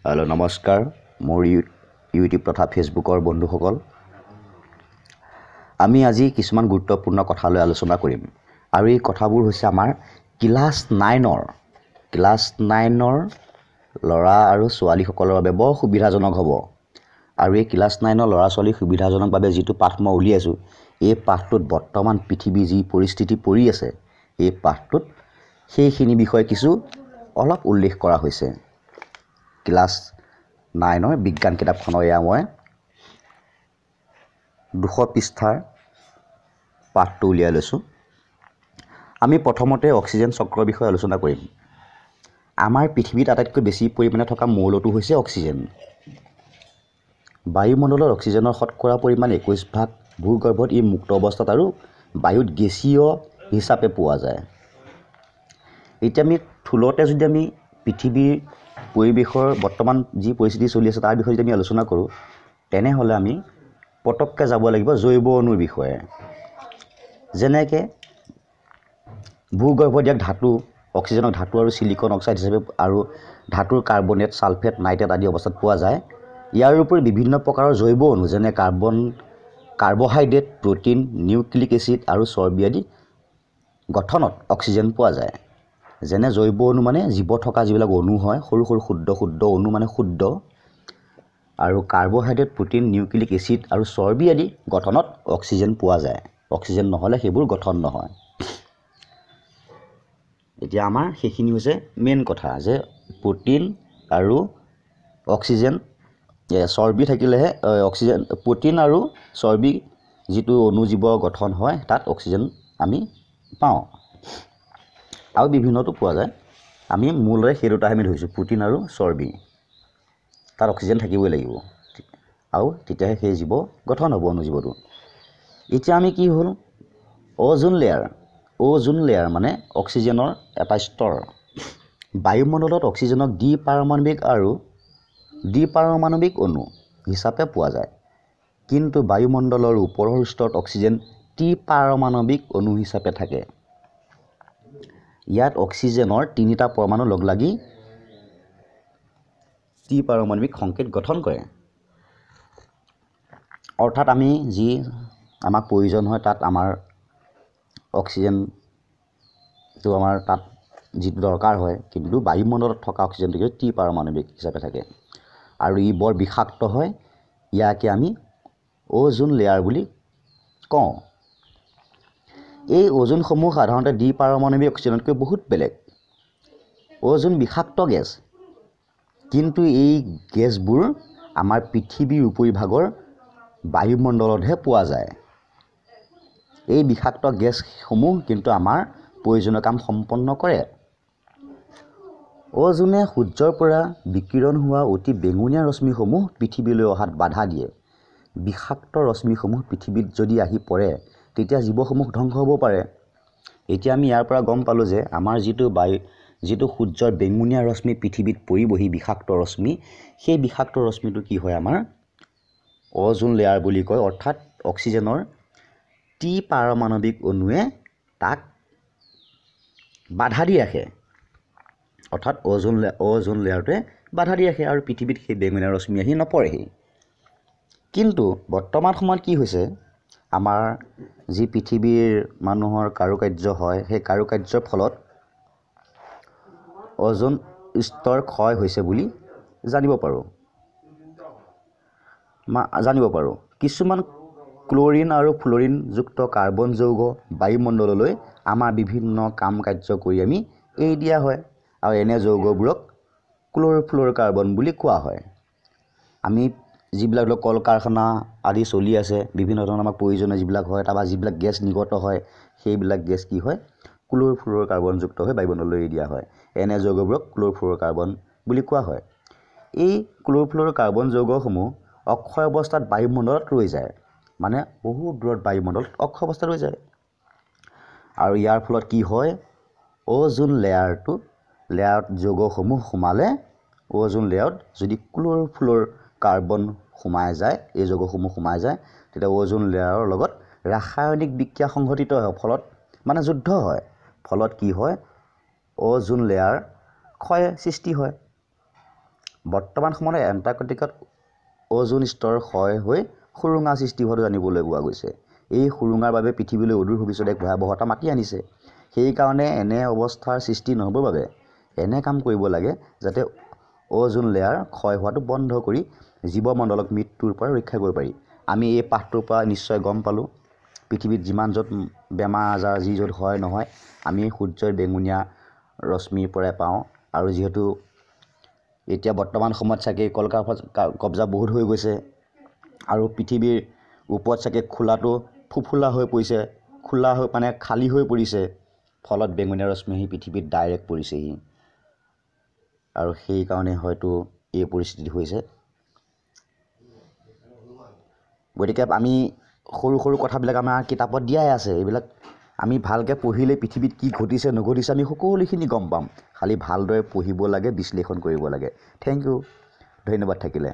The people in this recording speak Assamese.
হেল্ল' নমস্কাৰ মোৰ ইউটিউব তথা ফেচবুকৰ বন্ধুসকল। আমি আজি কিছুমান গুৰুত্বপূৰ্ণ কথা লৈ আলোচনা কৰিম আৰু এই কথাবোৰ হৈছে আমাৰ ক্লাছ 9ৰ ল'ৰা আৰু ছোৱালীসকলৰ বাবে বৰ সুবিধাজনক হ'ব। আৰু এই ক্লাছ 9ৰ ল'ৰা ছোৱালীৰ সুবিধাজনকভাৱে যিটো পাঠ মই উলিয়াইছোঁ, এই পাঠটোত বৰ্তমান পৃথিৱীৰ যি পৰিস্থিতি পৰি আছে, এই পাঠটোত সেইখিনি বিষয়ে কিছু অলপ উল্লেখ কৰা হৈছে। ক্লাছ 9ৰ বিজ্ঞান কিতাপখনৰ এয়া মই 200 পৃষ্ঠাৰ পাঠটো উলিয়াই লৈছোঁ। আমি প্ৰথমতে অক্সিজেন চক্ৰৰ বিষয়ে আলোচনা কৰিম। আমাৰ পৃথিৱীত আটাইতকৈ বেছি পৰিমাণে থকা মৌলটো হৈছে অক্সিজেন। বায়ুমণ্ডলত অক্সিজেনৰ শতকৰা পৰিমাণ 21%, ভূগৰ্ভত ই মুক্ত অৱস্থাত আৰু বায়ুত গেছীয় হিচাপে পোৱা যায়। এতিয়া আমি থুলতে যদি আমি পৃথিৱীৰ পৰিৱেশৰ বৰ্তমান যি পৰিস্থিতি চলি আছে তাৰ বিষয়ে যদি আমি আলোচনা কৰোঁ, তেনেহ'লে আমি পটককৈ যাব লাগিব জৈৱ অণুৰ বিষয়ে। যেনেকৈ ভূগৰ্ভত ইয়াক ধাতু, অক্সিজেনক ধাতু আৰু ছিলিকন অক্সাইড হিচাপে আৰু ধাতুৰ কাৰ্বনেট, ছালফেট, নাইট্ৰেট আদি অৱস্থাত পোৱা যায়। ইয়াৰ উপৰি বিভিন্ন প্ৰকাৰৰ জৈৱ অণু যেনে কাৰ্বহাইড্ৰেট, প্ৰ'টিন, নিউক্লিক এচিড আৰু চৰ্বি আদি গঠনত অক্সিজেন পোৱা যায়। যেনে জৈৱ অণু মানে জীৱ থকা যিবিলাক অণু হয়, সৰু সৰু ক্ষুদ্ৰ অণু মানে ক্ষুদ্ৰ, আৰু কাৰ্বহাইড্ৰেট, প্ৰ'টিন, নিউক্লিক এচিড আৰু চৰ্বি আদি গঠনত অক্সিজেন পোৱা যায়। অক্সিজেন নহ'লে সেইবোৰ গঠন নহয়। এতিয়া আমাৰ সেইখিনি হৈছে মেইন কথা যে প্ৰ'টিন আৰু অক্সিজেন, চৰ্বি থাকিলেহে প্ৰ'টিন আৰু চৰ্বি যিটো অণুজীৱ গঠন হয় তাত অক্সিজেন আমি পাওঁ, আৰু বিভিন্নতো পোৱা যায়। আমি মূলৰে সেই দুটাহে আমি ধৰিছোঁ, প্ৰ'টিন আৰু চৰ্বি। তাত অক্সিজেন থাকিবই লাগিব আৰু তেতিয়াহে সেই জীৱ গঠন হ'ব, অণুজীৱটো। এতিয়া আমি কি হ'ল, অ'জোন লেয়াৰ মানে অক্সিজেনৰ এটা স্তৰ। বায়ুমণ্ডলত অক্সিজেনক দ্বিপাৰমাণৱিক অণু হিচাপে পোৱা যায়, কিন্তু বায়ুমণ্ডলৰ ওপৰৰ স্তৰত অক্সিজেন ত্ৰিপাৰমাণৱিক অণু হিচাপে থাকে। ইয়াত অক্সিজেনৰ 3টা পৰমাণু লগলাগি ত্ৰিপাৰমাণৱিক সংকেত গঠন কৰে। অৰ্থাৎ আমি যি আমাক প্ৰয়োজন হয় তাত আমাৰ অক্সিজেনটো আমাৰ তাত যিটো দৰকাৰ হয়, কিন্তু বায়ুমণ্ডলত থকা অক্সিজেনটো ত্ৰিপাৰমাণৱিক হিচাপে থাকে আৰু ই বৰ বিষাক্ত হয়। ইয়াকে আমি অ'জোন লেয়াৰ বুলি কওঁ। এই অ'জোনসমূহ সাধাৰণতে দ্বিপাৰমাণৱিক অক্সিজেনতকৈ বহুত বেলেগ। অ'জোন বিষাক্ত গেছ, কিন্তু এই গেছবোৰ আমাৰ পৃথিৱীৰ উপৰিভাগৰ বায়ুমণ্ডলতহে পোৱা যায়। এই বিষাক্ত গেছসমূহ কিন্তু আমাৰ প্ৰয়োজনীয় কাম সম্পন্ন কৰে। অ'জোনে সূৰ্যৰ পৰা বিকিৰণ হোৱা অতি বেঙুনীয়া ৰশ্মিসমূহ পৃথিৱীলৈ অহাত বাধা দিয়ে। বিষাক্ত ৰশ্মিসমূহ পৃথিৱীত যদি আহি পৰে তেতিয়া জীৱসমূহ ধ্বংস হ'ব পাৰে। এতিয়া আমি ইয়াৰ পৰা গম পালোঁ যে আমাৰ যিটো সূৰ্যৰ বেঙুনীয়া ৰশ্মি পৃথিৱীত পৰিবহি, বিষাক্ত ৰশ্মি, সেই বিষাক্ত ৰশ্মিটো কি হয়, আমাৰ অ'জোন লেয়াৰ বুলি কয়। অৰ্থাৎ অক্সিজেনৰ ত্ৰিপাৰমাণৱিক অণুৱে তাক বাধা দি ৰাখে। অৰ্থাৎ অ'জোন লেয়াৰটোৱে বাধা দি ৰাখে আৰু পৃথিৱীত সেই বেঙুনীয়া ৰশ্মি আহি নপৰেহি। কিন্তু বৰ্তমান সময়ত কি হৈছে, আমাৰ যি পৃথিৱীৰ মানুহৰ কাৰুকাৰ্য হয়, সেই কাৰুকাৰ্যৰ ফলত অ'জোন স্তৰ ক্ষয় হৈছে বুলি জানিব পাৰোঁ। কিছুমান ক্লৰিন আৰু ফ্ল'ৰিনযুক্ত কাৰ্বন যৌগ বায়ুমণ্ডললৈ আমাৰ বিভিন্ন কাম কাৰ্য কৰি আমি এৰি দিয়া হয়, আৰু এনে যৌগবোৰক ক্ল'ৰ'ফ্ল'ৰ'কাৰ্বন বুলি কোৱা হয়। আমি যিবিলাক কল কাৰখানা আদি চলি আছে, বিভিন্ন ধৰণৰ আমাক প্ৰয়োজনীয় যিবিলাক হয়, তাৰপৰা যিবিলাক গেছ নিৰ্গত হয়, সেইবিলাক গেছ কি হয়, ক্ল'ৰ'ফ্ল'ৰ'কাৰ্বনযুক্ত হৈ বায়ুমণ্ডললৈ এৰি দিয়া হয়। এনে যৌগবোৰক ক্ল'ৰ'ফ্ল'ৰ'কাৰ্বন বুলি কোৱা হয়। এই ক্ল'ৰ'ফ্ল'ৰ'কাৰ্বন যৌগসমূহ অক্ষয় অৱস্থাত বায়ুমণ্ডলত ৰৈ যায়, মানে বহুত দূৰত বায়ুমণ্ডলত অক্ষয় অৱস্থাত ৰৈ যায়। আৰু ইয়াৰ ফলত কি হয়, অ'জোন লেয়াৰত যৌগসমূহ সোমালে, অ'জোন লেয়াৰত যদি ক্ল'ৰ'ফ্ল'ৰ'কাৰ্বন সোমাই যায়, এই যৌগসমূহ সোমাই যায়, তেতিয়া অ'জোন লেয়াৰৰ লগত ৰাসায়নিক বিক্ৰিয়া সংঘটিত হয়, ফলত মানে যুদ্ধ হয়। ফলত কি হয়, অ'জোন লেয়াৰ ক্ষয় সৃষ্টি হয়। বৰ্তমান সময়ত এণ্টাৰ্কটিকাত অ'জোন স্তৰ ক্ষয় হৈ সুৰুঙা সৃষ্টি হোৱাটো জানিবলৈ পোৱা গৈছে। এই সুৰুঙাৰ বাবে পৃথিৱীলৈ অদূৰ ভৱিষ্যতে এক ভয়াৱহতা মাতি আনিছে। সেইকাৰণে এনে অৱস্থাৰ সৃষ্টি নহ'বৰ বাবে এনে কাম কৰিব লাগে যাতে অ'জোন লেয়াৰ ক্ষয় হোৱাটো বন্ধ কৰি জীৱমণ্ডলক মৃত্যুৰ পৰা ৰক্ষা কৰিব পাৰি। আমি এই পাঠটোৰ পৰা নিশ্চয় গম পালোঁ পৃথিৱীত যিমান য'ত বেমাৰ আজাৰ যি য'ত হয় নহয় আমি সূৰ্যৰ বেঙুনীয়া ৰশ্মিৰ পৰাই পাওঁ। আৰু যিহেতু এতিয়া বৰ্তমান সময়ত চাগে কলকাৰখানাৰ কব্জা বহুত হৈ গৈছে আৰু পৃথিৱীৰ ওপৰত চাগে খোলাটো ফুফুলা হৈ পৰিছে, খোলা হৈ মানে খালী হৈ পৰিছে, ফলত বেঙুনীয়া ৰশ্মি আহি পৃথিৱীত ডাইৰেক্ট পৰিছেহি আৰু সেইকাৰণে হয়তো এই পৰিস্থিতি হৈছে। গতিকে আমি সৰু সৰু কথাবিলাক আমাৰ কিতাপত দিয়াই আছে, এইবিলাক আমি ভালকৈ পঢ়িলে পৃথিৱীত কি ঘটিছে নঘটিছে আমি সকলোখিনি গম পাম। খালি ভালদৰে পঢ়িব লাগে, বিশ্লেষণ কৰিব লাগে। থেংক ইউ, ধন্যবাদ থাকিলে।